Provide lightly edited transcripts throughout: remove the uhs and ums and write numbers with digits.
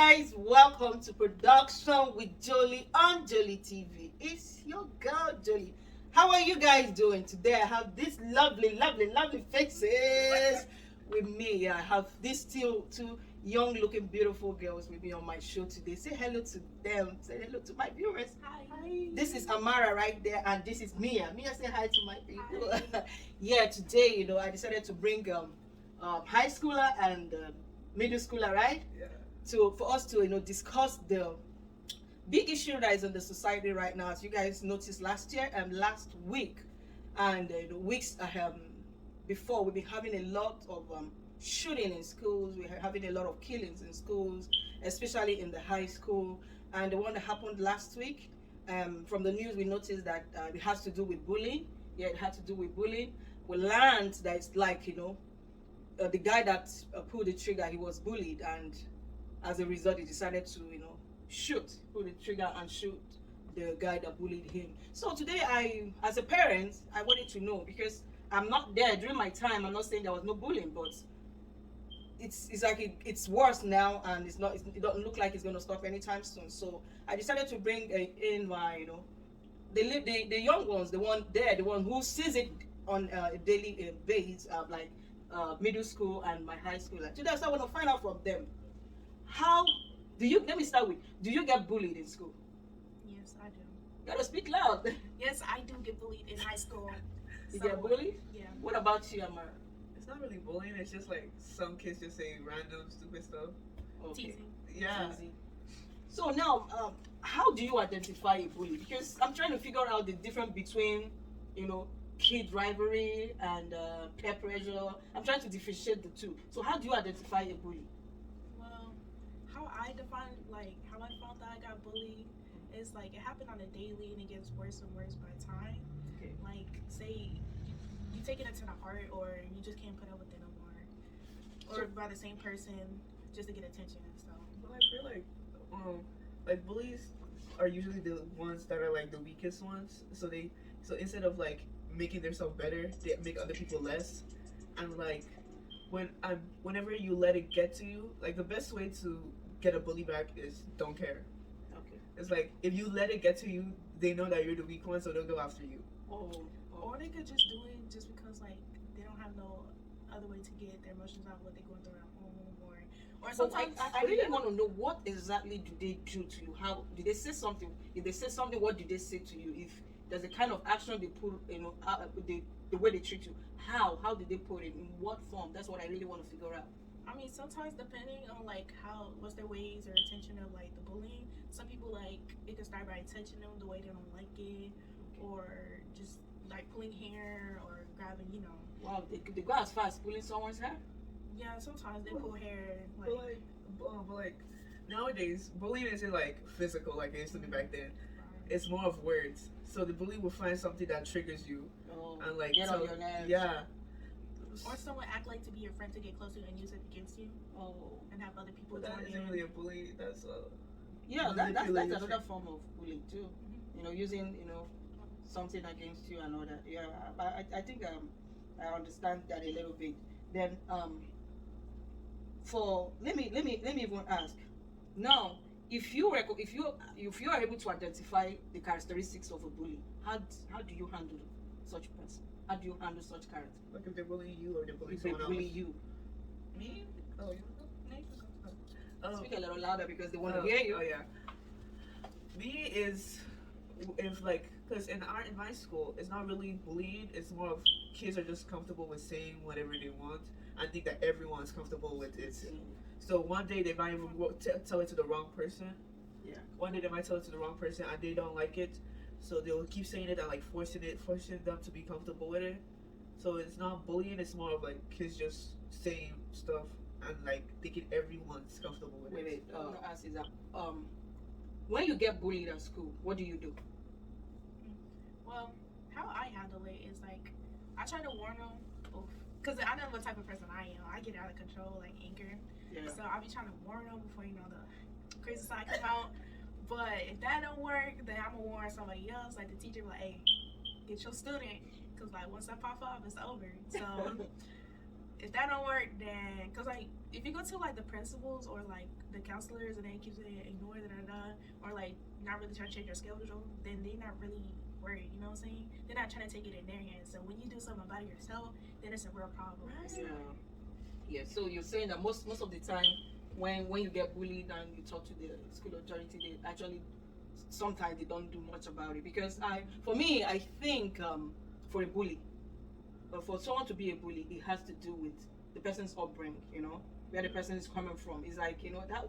guys, welcome to Production with Jolie on Jolie TV. It's your girl Jolie. How are you guys doing today? I have these lovely faces with me. I have these two young looking beautiful girls with me on my show today. Say hello to them. Say hello to my viewers. Hi. This is Amara right there, and this is Mia. Mia, say hi to my people. Hi. Yeah, today, I decided to bring high schooler and middle schooler, right? Yeah. For us to discuss the big issue that is in the society right now. As you guys noticed last year and last week, and weeks before, we've been having a lot of shooting in schools. We're having a lot of killings in schools, especially in the high school. And the one that happened last week, from the news, we noticed that it has to do with bullying. Yeah, it had to do with bullying. We learned that it's like the guy that pulled the trigger, he was bullied, and as a result, he decided to pull the trigger and shoot the guy that bullied him. So today, as a parent, I wanted to know, because I'm not there during my time. I'm not saying there was no bullying, but it's like it's worse now, and it doesn't look like it's going to stop anytime soon. So I decided to bring in my the young ones, the one who sees it on a daily basis, like middle school and my high school. Like, today, so I want to find out from them, how do you? Let me start with, do you get bullied in school? Yes, I do. You gotta speak loud. Yes, I do get bullied in high school. You get bullied? Yeah. What about you, Amara? It's not really bullying. It's just like some kids just say random stupid stuff. Okay. Teasing. Yeah. Easy. So now, how do you identify a bully? Because I'm trying to figure out the difference between, kid rivalry and peer pressure. I'm trying to differentiate the two. So how do you identify a bully? Well, how I found that I got bullied is like it happened on a daily and it gets worse and worse by time. Okay. Like, say you take it to the heart, or you just can't put up with it no more, or by the same person just to get attention and stuff. But I feel like bullies are usually the ones that are like the weakest ones. So instead of like making themselves better, they make other people less. And like whenever you let it get to you, like the best way to get a bully back is don't care. Okay. It's like if you let it get to you, they know that you're the weak one, so they'll go after you. Oh. Or they could just do it just because like they don't have no other way to get their emotions out of what they're going through at home, or So sometimes I really want to know, what exactly do they do to you? How do they say something? If they say something, what do they say to you? If there's a kind of action they put, the way they treat you, how did they put it? In what form? That's what I really want to figure out. I mean, sometimes depending on like what's their ways or intention of like the bullying. Some people, like, it can start by touching them the way they don't like it, or just like pulling hair or grabbing, Wow, they go as far as pulling someone's hair? Yeah, sometimes they pull hair. But like nowadays, bullying isn't like physical like it used to be back then. It's more of words. So the bully will find something that triggers you, Oh, and like get on your nerves. yeah. Or someone act like to be your friend to get closer and use it against you, Oh. and have other people But that join isn't in. really a bully. That's Yeah, that's manipulation. another form of bullying too. Using something against you and all that. Yeah, I think I understand that a little bit. Then for let me even ask now, if you are able to identify the characteristics of a bully, how do you handle such person? How do you handle such character? Like if they're bullying you or they're bullying If they someone bully else. you, Me? Oh, you know? speak a little louder because they want to hear you. Oh yeah. Me is if like because in my school it's not really bullied. It's more of kids are just comfortable with saying whatever they want. I think that everyone's comfortable with it. So one day they might even tell it to the wrong person. Yeah. One day they might tell it to the wrong person and they don't like it. So they'll keep saying it and like forcing them to be comfortable with it. So it's not bullying, it's more of like kids just saying stuff and like thinking everyone's comfortable with Wait, it. I want to ask is that when you get bullied at school, what do you do? Well, how I handle it is like I try to warn them, because I know what type of person I am. I get out of control, like anger. Yeah. So I'll be trying to warn them before the crazy side come out. But if that don't work, then I'm gonna warn somebody else, like the teacher, like, hey, get your student, because like once I pop off, it's over. So if that don't work, then because like if you go to like the principals or like the counselors and they keep saying ignore or like not really trying to change your schedule, then they're not really worried. You know what I'm saying? They're not trying to take it in their hands. So when you do something about it yourself, then it's a real problem. Yeah. Yeah. So you're saying that most of the time when you get bullied and you talk to the school authority, they actually sometimes they don't do much about it. Because for me, I think for a bully, for someone to be a bully, it has to do with the person's upbringing. You know, where the person is coming from. It's like, you know, how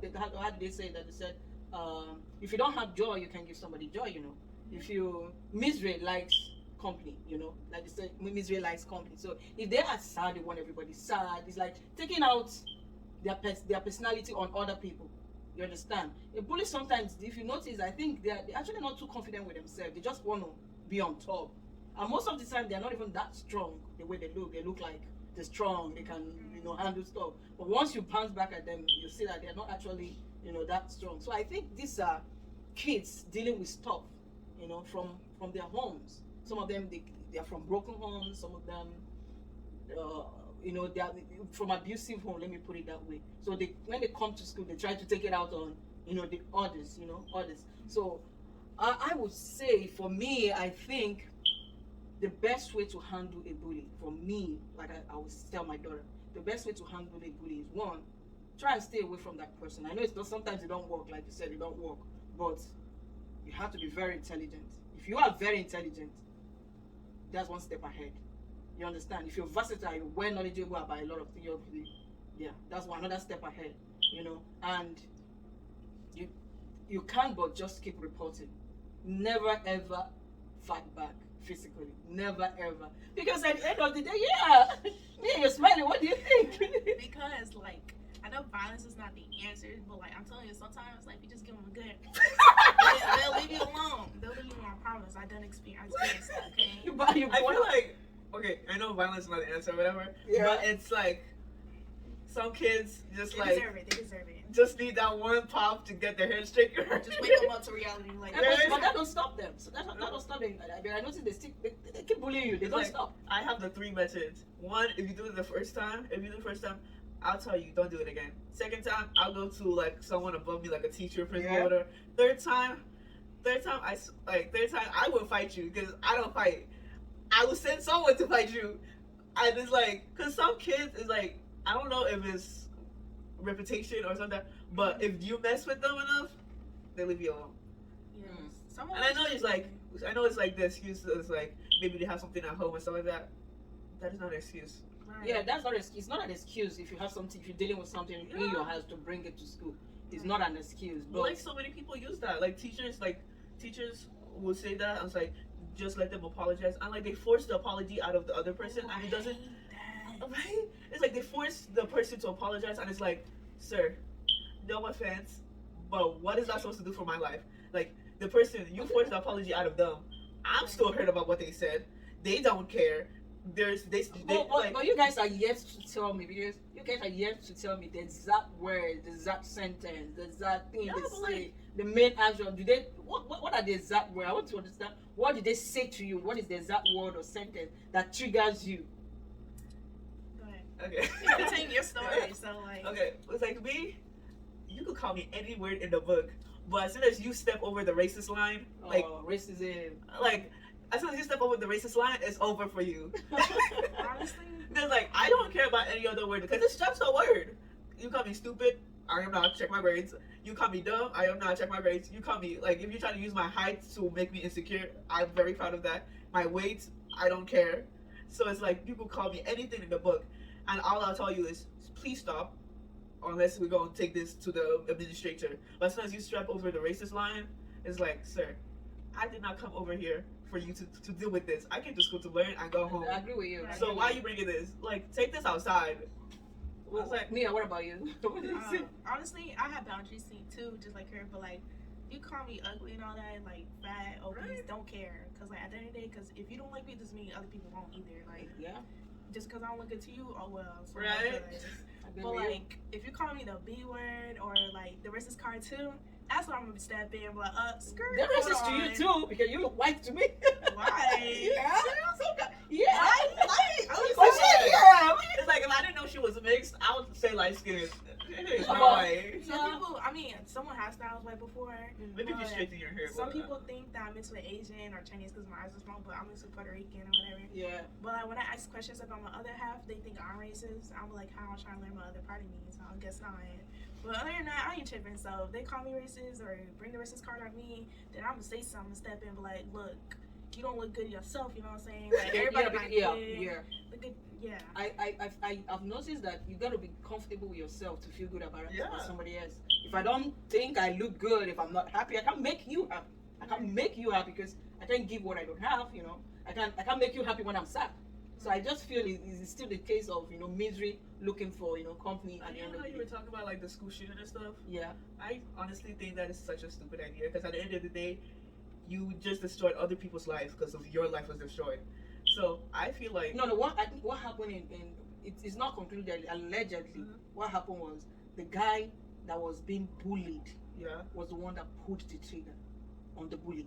do they say that? They said, if you don't have joy, you can give somebody joy. You know, if you misery likes company, you know, like they say, misery likes company. So if they are sad, they want everybody sad. It's like taking out their personality on other people. You understand? A bully sometimes, if you notice, I think they're actually not too confident with themselves. They just want to be on top. And most of the time, they're not even that strong the way they look. They look like they're strong. They can, you know, handle stuff. But once you bounce back at them, you see that they're not actually, you know, that strong. So I think these are kids dealing with stuff, you know, from their homes. Some of them, they are from broken homes. Some of them, you know, they are from abusive home. Let me put it that way. So when they come to school, they try to take it out on, you know, the others. You know, others. So I would say, for me, I think the best way to handle a bully, for me, like I always tell my daughter, the best way to handle a bully is, one, try and stay away from that person. I know it's not, sometimes it don't work, like you said, it don't work, but you have to be very intelligent. If you are very intelligent, that's one step ahead. You understand? If you're versatile, you're well knowledgeable about a lot of things, yeah, that's another step ahead. You know, and you can't but just keep reporting. Never ever fight back physically. Never ever. Because at the end of the day, yeah, me and you're smiling. What do you think? Because like I know violence is not the answer, but like I'm telling you, sometimes like you just give them a good, they'll leave you alone. They'll leave you alone. I promise. I done experience that. Okay. I feel like, okay, I know violence is not the answer or whatever, but it's like some kids just They deserve it. They deserve it. just need that one pop to get their head straight. Just wake them up to reality. Like, But that don't stop them. So that don't stop them. I notice they keep bullying you. They don't stop. I have the 3 methods. One, if you do it the first time, I'll tell you, don't do it again. Second time, I'll go to like someone above me, like a teacher, principal, or whatever. Third time, I will fight you because I don't fight. I will send someone to fight you. And it's like, cause some kids is like, I don't know if it's reputation or something, but if you mess with them enough, they leave you alone. yes. And I know it's like the excuse is like maybe they have something at home and stuff like that. That is not an excuse. Right. Yeah, that's not. It's not an excuse if you have something. If you're dealing with something in your house to bring it to school, it's not an excuse. But Like so many people use that. Like teachers will say that. I was like, just let them apologize, and like they force the apology out of the other person, and it doesn't. Right? It's like they force the person to apologize, and it's like, sir, no offense, but what is that supposed to do for my life? Like the person you forced the apology out of them, I'm still hurt about what they said. They don't care. But you guys are yet to tell me, because you guys are yet to tell me the exact word, the exact sentence, the exact thing they say, the main action. What are the exact words? I want to understand. What did they say to you? What is the exact word or sentence that triggers you? Go ahead. Okay. Continue your story. So like. Okay, it's like me. You could call me any word in the book, but as soon as you step over the racist line, like racism, like. As soon as you step over the racist line, it's over for you. Honestly, Because like I don't care about any other word because it's just a word. You call me stupid, I am not check my grades. You call me dumb, I am not check my grades. You call me like if you're trying to use my height to make me insecure, I'm very proud of that. My weight, I don't care. So it's like people call me anything in the book, and all I'll tell you is please stop, unless we're gonna take this to the administrator. But as soon as you step over the racist line, it's like, sir, I did not come over here for you to deal with this. I came to school to learn and go home. I agree with you. So why are you bringing this? Like, take this outside. Well, like Mia, what about you? honestly, I have boundaries too, just like her. But like, you call me ugly and all that, like fat, obese, don't care. Cause like at the end of the day, cause if you don't like me, doesn't mean other people won't either. Like, just cause I don't look good to you, oh well. So right. But like, if you call me the B word or like the racist cartoon, That's why I'm gonna step in. Like, skirt. They're hold racist to you on. too because you look white to me. Why? Yeah. Yeah. I was But saying, yeah. it's like if I didn't know she was mixed, I would say light skin. It's not Well, white. Some people, I mean, someone has styles white before. Maybe if you but straighten your hair. Some but, people think that I'm mixed with Asian or Chinese because my eyes are small, but I'm mixed with Puerto Rican or whatever. Yeah. But like, when I ask questions about my other half, they think I'm racist. I'm like, how I'm trying to learn my other part of me, so I guess not. But other than that, I ain't tripping. So if they call me racist or bring the racist card on me, then I'm gonna say something, step in, but like, look, you don't look good yourself. You know what I'm saying? Like, everybody might look good. Yeah. I've noticed that you gotta be comfortable with yourself to feel good about Yeah. somebody else. If I don't think I look good, if I'm not happy, I can't make you happy. I can't make you happy because I can't give what I don't have. You know, I can't make you happy when I'm sad. So I just feel it's still the case of misery looking for company at the end of how the you day. were talking about like the school shooting and stuff. Yeah. I honestly think that is such a stupid idea because at the end of the day, you just destroyed other people's lives because of your life was destroyed. So I feel like No. I think what happened in it's not concluded. Allegedly, what happened was the guy that was being bullied yeah. was the one that pulled the trigger on the bully.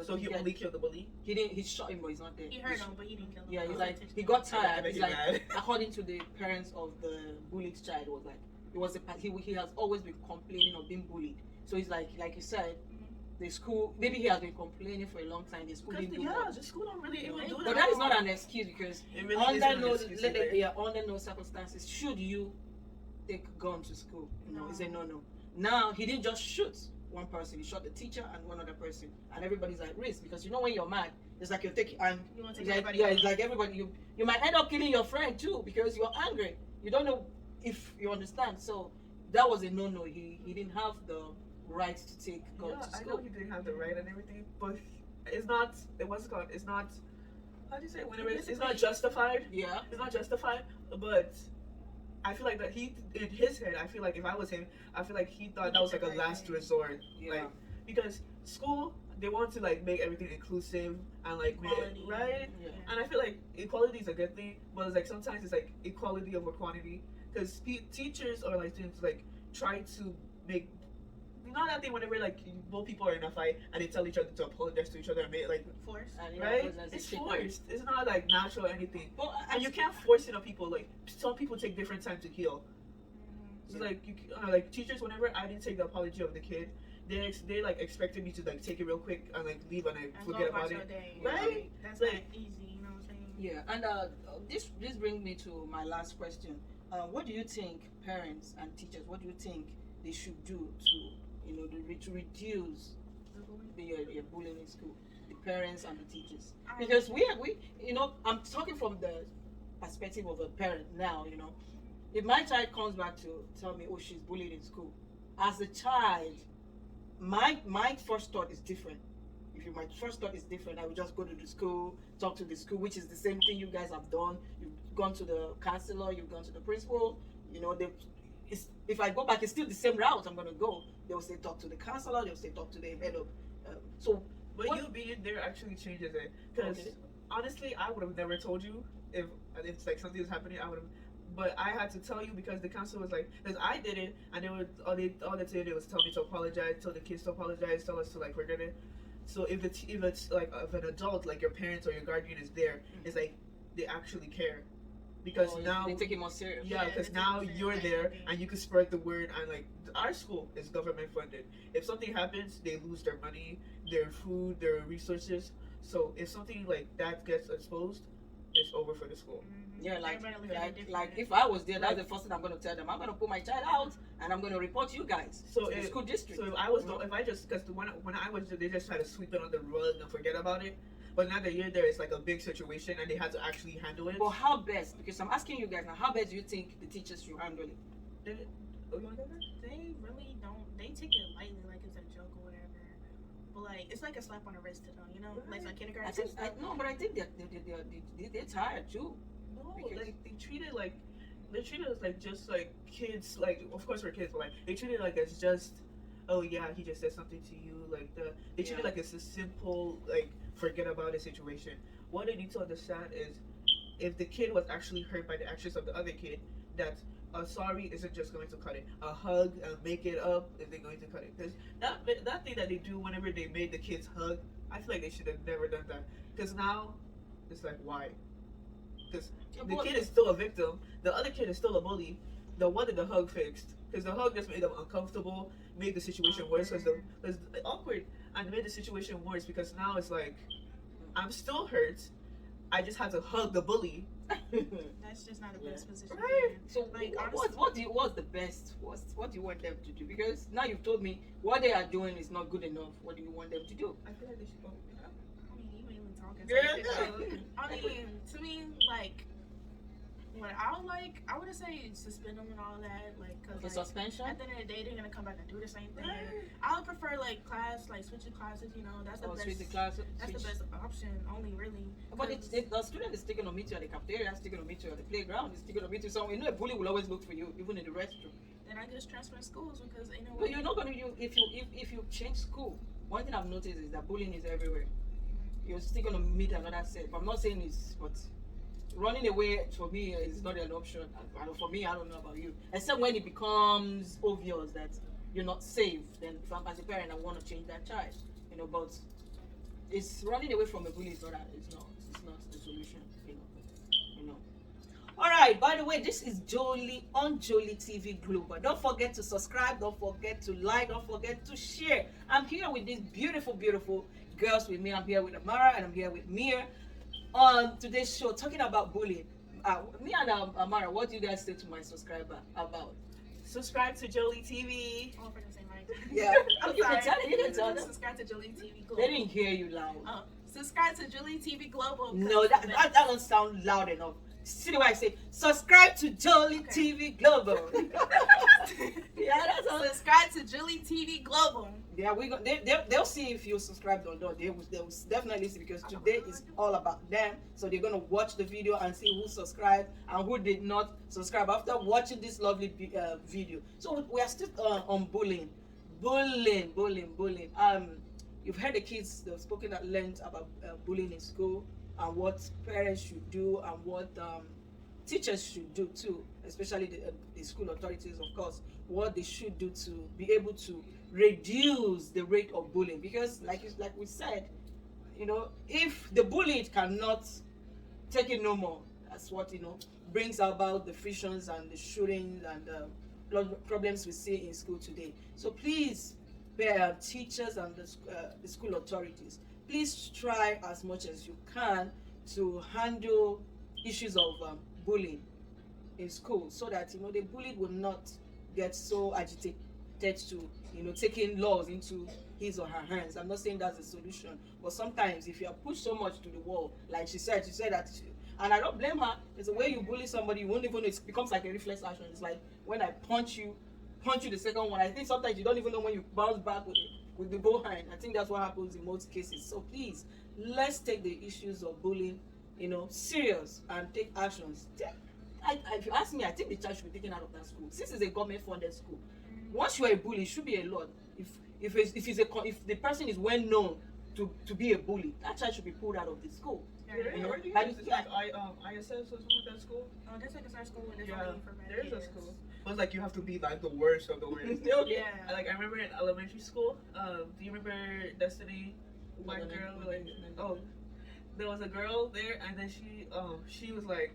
So he only killed the bully. He didn't. He shot him, but he's not dead. He hurt him, but he didn't kill him. Yeah, he's Oh, like intentional. he got I tired. bet He's you're like, mad. according to the parents of the bullied child, it was like it was he has always been complaining of being bullied. So he's like you said, the school maybe he has been complaining for a long time. The school didn't do much. the school don't really even do that. But that is not an excuse because It really under isn't an no excuse either. under no circumstances should you take gun to school. No. It's a no. Now he didn't just shoot one person. He shot the teacher and one other person, and everybody's at risk because when you're mad, it's like you're taking and You want to it's take like, everybody yeah, out. it's like everybody you might end up killing your friend too because you're angry. You don't know if you understand. So that was a no. He didn't have the right to take gun to I know school. he didn't have the right and everything, but it's not. What's it called? It's not. How do you say it? Whenever it's not justified. Yeah. It's not justified, but I feel like that he in his head. I feel like if I was him, I feel like he thought that was like a last resort. Yeah. Like because school they want to like make everything inclusive and like Equality. right. Yeah. And I feel like equality is a good thing, but it's like sometimes it's like equality over quantity because teachers or like students like try to make. You know that thing whenever like both people are in a fight and they tell each other to apologize to each other and make like Force. And, right? that's It's shit. forced. It's not like natural or anything. But And you can't force it on people. Like some people take different time to heal. So like like teachers, whenever I didn't take the apology of the kid, they like expected me to like take it real quick and like leave and I And forget go about your it. day. Right? That's Like- not easy. You know what I'm saying? Yeah, and this brings me to my last question. What do you think parents and teachers? What do you think they should do to to reduce the bullying in school? The parents and the teachers, because we I'm talking from the perspective of a parent now. If my child comes back to tell me, oh, she's bullied in school, as a child, my first thought is different. If my first thought is different, I would just go to the school, talk to the school, which is the same thing you guys have done. You've gone to the counselor, you've gone to the principal. If I go back, it's still the same route I'm going to go. They'll say talk to the counselor, they'll say talk to the head of. But What- you being there actually changes it. Because Okay. honestly, I would have never told you if it's like something was happening. I would have, but I had to tell you because the counselor was like, because I did it, and they were all they did was tell me to apologize, tell the kids to apologize, tell us to like forget it. So if it's like if an adult like your parents or your guardian is there, it's like they actually care. Because now they take it more serious. yeah, because it's now different. you're there and you can spread the word. And like our school is government funded. If something happens, they lose their money, their food, their resources. So if something like that gets exposed, it's over for the school. Yeah, like Everybody look at it different. like if I was there, that's the first thing I'm going to tell them. I'm going to put my child out and I'm going to report you guys So to the if- school district. So if I was, if I just because when I was there, they just try to sweep it on the rug and forget about it. But now that you're there, it's like a big situation and they had to actually handle it. But how best? Because I'm asking you guys now, how best do you think the teachers should handle it? Oh, you wanna go there? They really don't. They take it lightly, like it's a joke or whatever. But like, it's like a slap on the wrist to them, you know? Like kindergarten. No, but I think they're tired too. No, Because- like they treat it like they treat us like just like kids. Like of course we're kids, but like they treat it like it's just, oh yeah, he just said something to you. Like they treat it like it's a simple like forget about it situation. What they need to understand is if the kid was actually hurt by the actions of the other kid, that a sorry isn't just going to cut it. A hug and make it up isn't going to cut it. Because that thing that they do whenever they made the kids hug, I feel like they should have never done that. Because now it's like, why? Because the kid is still a victim. The other kid is still a bully. The one that the hug fixed. Because the hug just made them uncomfortable, made the situation worse. Because awkward, and made the situation worse. Because now it's like, I'm still hurt. I just had to hug the bully. That's just not the best position. Right. So Like, what's the best? What do you want them to do? Because now you've told me what they are doing is not good enough. What do you want them to do? I feel like they should go. I mean, you ain't even talking. Yeah. I mean, to me, like, what I would like, I would say suspend them and all that, like, cause Okay, like, suspension. at the end of the day, they're gonna come back and do the same thing. I would prefer like switching classes. You know, that's the best. Switch the class. That's the best option, only really. But the student is still gonna meet you at the cafeteria, still gonna meet you at the playground, is still gonna meet you somewhere. You know, a bully will always look for you, even in the restroom. Then I just transfer schools because you know. But you're not gonna if you change school. One thing I've noticed is that bullying is everywhere. You're still gonna meet another set. But I'm not saying it's, but running away for me is not an option. And for me, I don't know about you. Except when it becomes obvious that you're not safe, then if I'm, as a parent, I want to change that child. You know, but it's running away from a bully is not the solution. You know. All right. By the way, this is Jolie on Jolie TV Global. Don't forget to subscribe. Don't forget to like. Don't forget to share. I'm here with these beautiful, beautiful girls with me. I'm here with Amara and I'm here with Mir on today's show talking about bullying. Me and Amara, what do you guys say to my subscriber about? Subscribe to Jolie TV. Oh, for the same right. Yeah, I'm you sorry. can tell it. You can tell them. Subscribe to Jolie TV Global. They didn't hear you loud. Subscribe to Jolie TV Global. No, that doesn't sound loud enough. See the way I say, subscribe to Jolie TV Global. Yeah, that's all. Subscribe to Jolie TV Global. Yeah, they'll see if you subscribed or not. They will definitely see, because today is all about them. So they're gonna watch the video and see who subscribed and who did not subscribe after watching this lovely video. So we are still on bullying. You've heard the kids, they've spoken at length about bullying in school and what parents should do and what teachers should do too, especially the school authorities, of course, what they should do to be able to reduce the rate of bullying. Because like we said, you know, if the bullied cannot take it no more, that's what, you know, brings about the frictions and the shootings and problems we see in school today. So please, teachers and the school authorities, please try as much as you can to handle issues of bullying in school, so that, you know, the bullied will not get so agitated to, you know, taking laws into his or her hands. I'm not saying that's the solution, but sometimes if you are pushed so much to the wall, like she said that, and I don't blame her, it's the way you bully somebody, you won't even know, it becomes like a reflex action. It's like when I punch you the second one, I think sometimes you don't even know when you bounce back with the bow hand. I think that's what happens in most cases. So please, let's take the issues of bullying, you know, serious and take actions. If you ask me, I think the child should be taken out of that school. Since it's a government-funded school, once you are a bully, it should be a law. If the person is well known to be a bully, that child should be pulled out of the school. You know, ISS or something like that school? Oh, that's like a start school with Yeah, different for there is a kids. school. But it's like you have to be like the worst of the worst. Yeah. I remember in elementary school. Do you remember Destiny? One girl, like, there was a girl there, and then she was like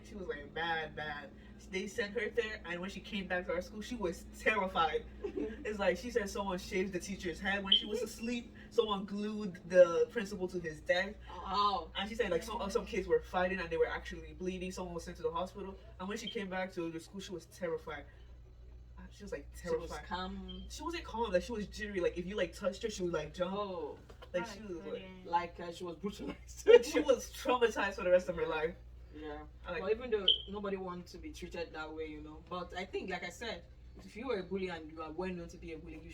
bad. They sent her there, and when she came back to our school, she was terrified. It's like she said someone shaved the teacher's head when she was asleep. Someone glued the principal to his desk. Oh. And she said like some kids were fighting and they were actually bleeding. Someone was sent to the hospital, and when she came back to the school, she was terrified. She was like terrified. She was calm. She wasn't calm. Like she was jittery. Like if you like touched her, she would like jump. Oh. Like she was like she was brutalized. she was traumatized for the rest of her life. Yeah. Well, even though nobody wants to be treated that way, you know. But I think, like I said, if you are a bully and you are well known to be a bully, you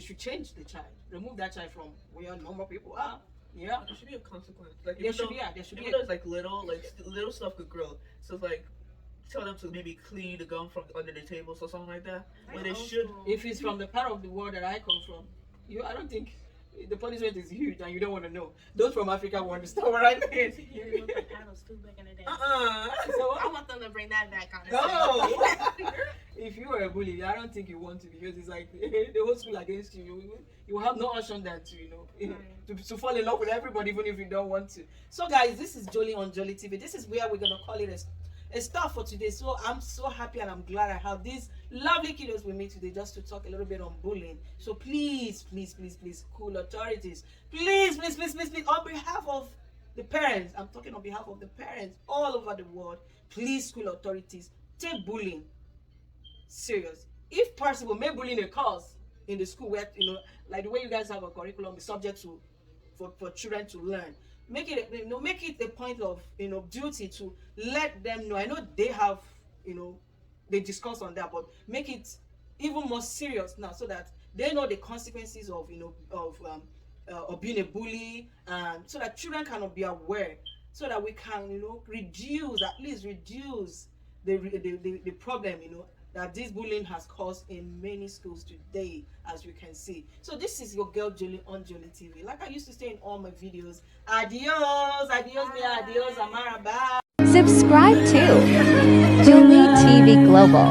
should change the child. Remove that child from where normal people are. Yeah. There should be a consequence. Like There should be. Even though it's like little stuff could grow. So it's like tell them to maybe clean the gum from under the table or something like that. But they should. If it's from the part of the world that I come from, I don't think the punishment is huge and you don't want to know. Those from Africa will understand what I mean. You look like paddles too back in the day. So I want them to bring that back on. no. If you were a bully, I don't think you want to, because it's like the whole school against you. You will have no option than to, to fall in love with everybody, even if you don't want to. So, guys, this is Jolly on Jolly TV. This is where we're gonna call it a start for today. So I'm so happy and I'm glad I have these lovely kiddos with me today just to talk a little bit on bullying. So please, school authorities, please, on behalf of the parents, I'm talking on behalf of the parents all over the world, please, school authorities, take bullying serious. If possible, make bullying a cause in the school where, like the way you guys have a curriculum, the subject to for children to learn. Make it a point of duty to let them know. I know they have they discuss on that, but make it even more serious now, so that they know the consequences of of being a bully, and so that children cannot be aware, so that we can at least reduce the problem that this bullying has caused in many schools today, as you can see. So this is your girl Jolly on Jolly TV. Like I used to say in all my videos, adios, adios, Amara, bye. Subscribe to Julie TV Global.